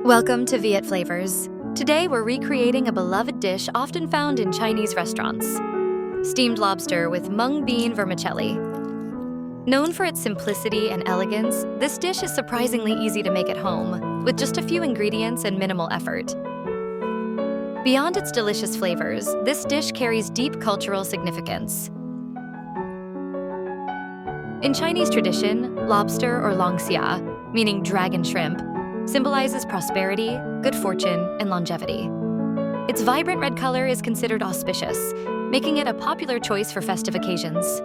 Welcome to Viet Flavours. Today we're recreating a beloved dish often found in Chinese restaurants. Steamed lobster with mung bean vermicelli. Known for its simplicity and elegance, this dish is surprisingly easy to make at home, with just a few ingredients and minimal effort. Beyond its delicious flavors, this dish carries deep cultural significance. In Chinese tradition, lobster or longxia, meaning dragon shrimp, symbolizes prosperity, good fortune, and longevity. Its vibrant red color is considered auspicious, making it a popular choice for festive occasions.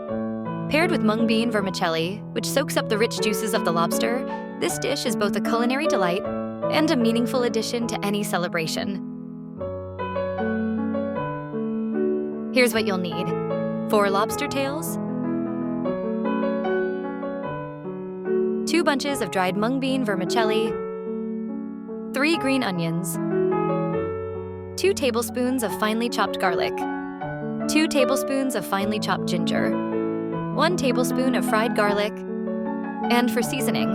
Paired with mung bean vermicelli, which soaks up the rich juices of the lobster, this dish is both a culinary delight and a meaningful addition to any celebration. Here's what you'll need: 4 lobster tails, 2 bunches of dried mung bean vermicelli, 3 green onions, 2 tablespoons of finely chopped garlic, 2 tablespoons of finely chopped ginger, 1 tablespoon of fried garlic, and for seasoning,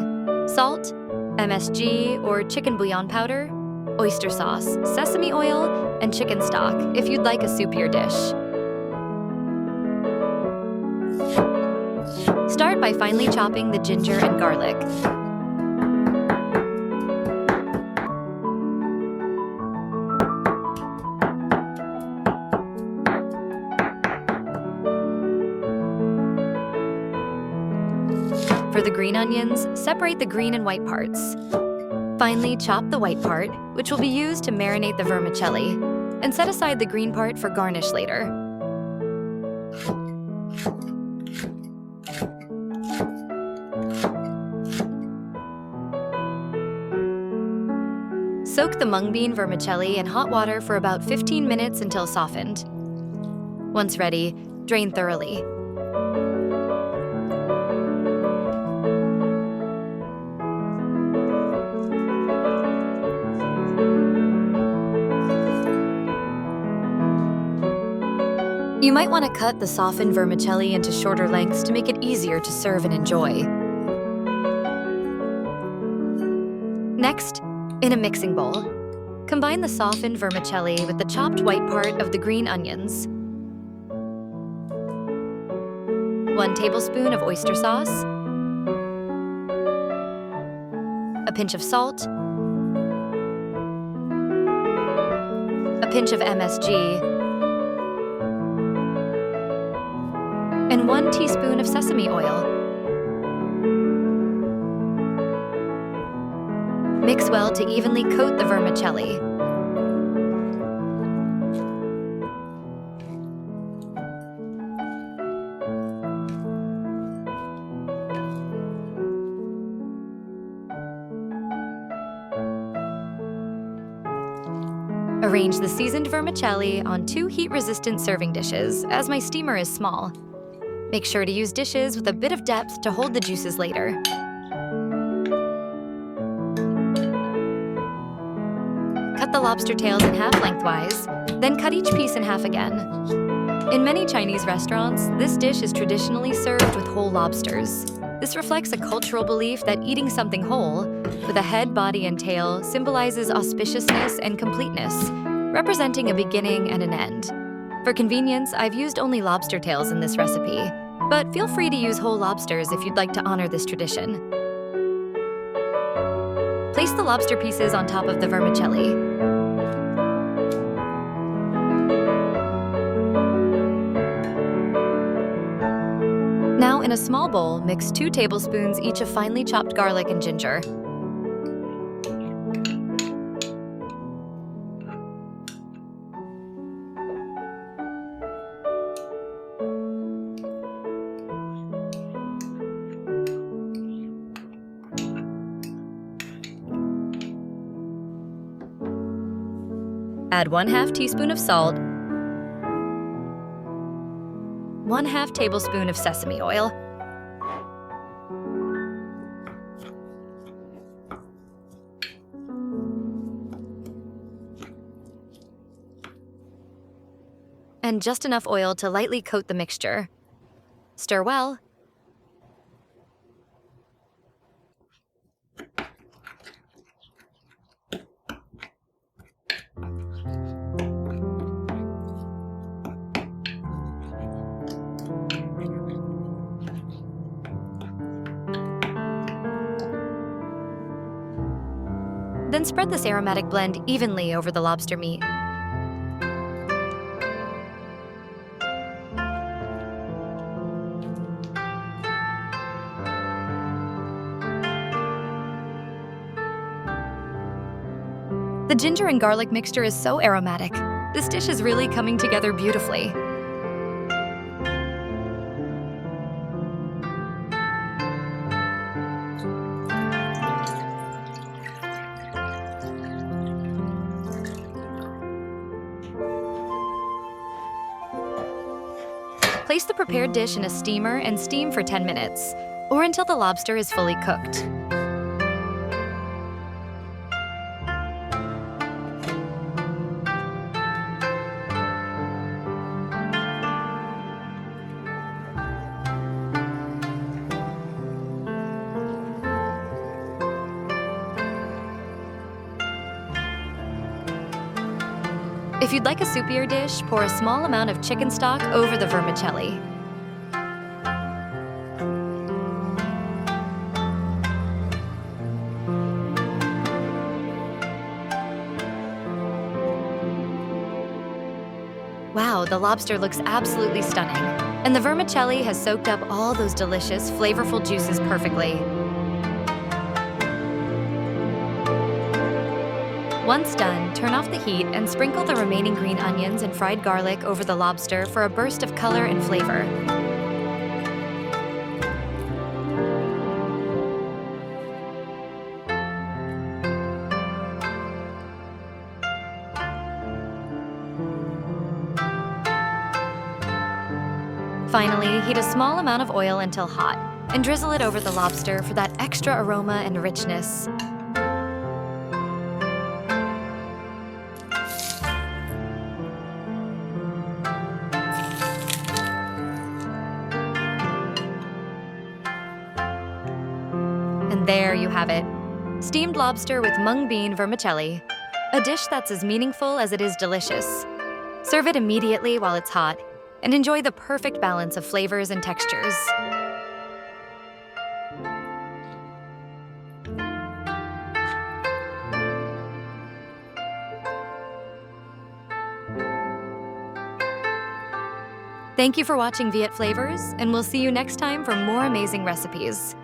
salt, MSG or chicken bouillon powder, oyster sauce, sesame oil, and chicken stock if you'd like a soupier dish. Start by finely chopping the ginger and garlic. For the green onions, separate the green and white parts. Finally, chop the white part, which will be used to marinate the vermicelli, and set aside the green part for garnish later. Soak the mung bean vermicelli in hot water for about 15 minutes until softened. Once ready, drain thoroughly. You might want to cut the softened vermicelli into shorter lengths to make it easier to serve and enjoy. Next, in a mixing bowl, combine the softened vermicelli with the chopped white part of the green onions, 1 tablespoon of oyster sauce, a pinch of salt, a pinch of MSG, and 1 teaspoon of sesame oil. Mix well to evenly coat the vermicelli. Arrange the seasoned vermicelli on 2 heat-resistant serving dishes, as my steamer is small. Make sure to use dishes with a bit of depth to hold the juices later. Cut the lobster tails in half lengthwise, then cut each piece in half again. In many Chinese restaurants, this dish is traditionally served with whole lobsters. This reflects a cultural belief that eating something whole, with a head, body, and tail, symbolizes auspiciousness and completeness, representing a beginning and an end. For convenience, I've used only lobster tails in this recipe, but feel free to use whole lobsters if you'd like to honor this tradition. Place the lobster pieces on top of the vermicelli. Now, in a small bowl, mix 2 tablespoons each of finely chopped garlic and ginger. Add 1/2 teaspoon of salt, 1/2 tablespoon of sesame oil, and just enough oil to lightly coat the mixture. Stir well. Then spread this aromatic blend evenly over the lobster meat. The ginger and garlic mixture is so aromatic. This dish is really coming together beautifully. Place the prepared dish in a steamer and steam for 10 minutes, or until the lobster is fully cooked. If you'd like a soupier dish, pour a small amount of chicken stock over the vermicelli. Wow, the lobster looks absolutely stunning, and the vermicelli has soaked up all those delicious, flavorful juices perfectly. Once done, turn off the heat and sprinkle the remaining green onions and fried garlic over the lobster for a burst of color and flavor. Finally, heat a small amount of oil until hot and drizzle it over the lobster for that extra aroma and richness. And there you have it, steamed lobster with mung bean vermicelli, a dish that's as meaningful as it is delicious. Serve it immediately while it's hot, and enjoy the perfect balance of flavors and textures. Thank you for watching Viet Flavors, and we'll see you next time for more amazing recipes.